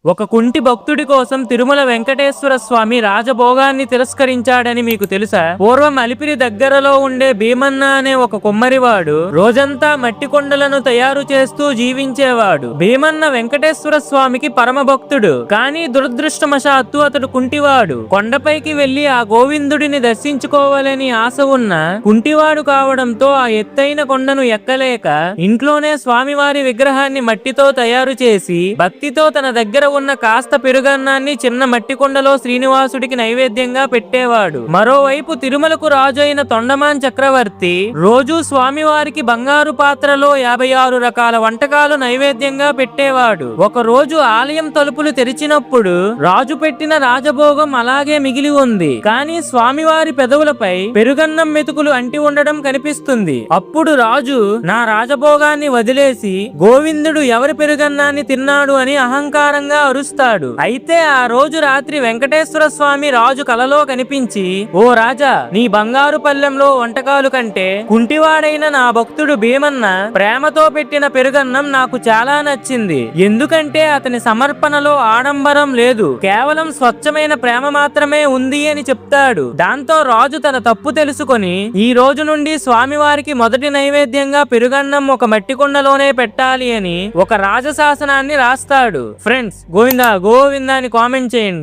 ఒక కుంటి భక్తుడి కోసం తిరుమల వెంకటేశ్వర స్వామి రాజభోగాన్ని తిరస్కరించాడని మీకు తెలుసా? పూర్వం అలిపిరి దగ్గరలో ఉండే భీమన్న అనే ఒక కుమ్మరివాడు రోజంతా మట్టి కొండలను తయారు చేస్తూ జీవించేవాడు. భీమన్న వెంకటేశ్వర స్వామికి పరమ భక్తుడు. కానీ దురదృష్టవశాత్తు అతడు కుంటివాడు. కొండపైకి వెళ్లి ఆ గోవిందుడిని దర్శించుకోవాలని ఆశ ఉన్న కుంటివాడు కావడంతో ఆ ఎత్తైన కొండను ఎక్కలేక ఇంట్లోనే స్వామివారి విగ్రహాన్ని మట్టితో తయారు చేసి భక్తితో తన దగ్గర ఉన్న కాస్త పెరుగన్నాన్ని చిన్న మట్టి కొండలో శ్రీనివాసుడికి నైవేద్యంగా పెట్టేవాడు. మరోవైపు తిరుమలకు రాజు అయిన తొండమాన్ చక్రవర్తి రోజు స్వామివారికి బంగారు పాత్రలో 56 రకాల వంటకాలు నైవేద్యంగా పెట్టేవాడు. ఒక రోజు ఆలయం తలుపులు తెరిచినప్పుడు రాజు పెట్టిన రాజభోగం అలాగే మిగిలి ఉంది. కానీ స్వామివారి పెదవులపై పెరుగన్నం మెతుకులు అంటి ఉండడం కనిపిస్తుంది. అప్పుడు రాజు నా రాజభోగాన్ని వదిలేసి గోవిందుడు ఎవరి పెరుగన్నాన్ని తిన్నాడు అని అహంకారంగా అరుస్తాడు. అయితే ఆ రోజు రాత్రి వెంకటేశ్వర స్వామి రాజు కలలో కనిపించి, ఓ రాజా, నీ బంగారు పల్లెంలో వంటకాలు కంటే కుంటివాడైన నా భక్తుడు భీమన్న ప్రేమతో పెట్టిన పెరుగన్నం నాకు చాలా నచ్చింది. ఎందుకంటే అతని సమర్పణలో ఆడంబరం లేదు, కేవలం స్వచ్ఛమైన ప్రేమ మాత్రమే ఉంది అని చెప్తాడు. దాంతో రాజు తన తప్పు తెలుసుకొని ఈ రోజు నుండి స్వామివారికి మొదటి నైవేద్యంగా పెరుగన్నం ఒక మట్టి కుండలోనే పెట్టాలి అని ఒక రాజశాసనాన్ని రాస్తాడు. ఫ్రెండ్స్, గోవిందా గోవిందా అని కామెంట్ చేయండి.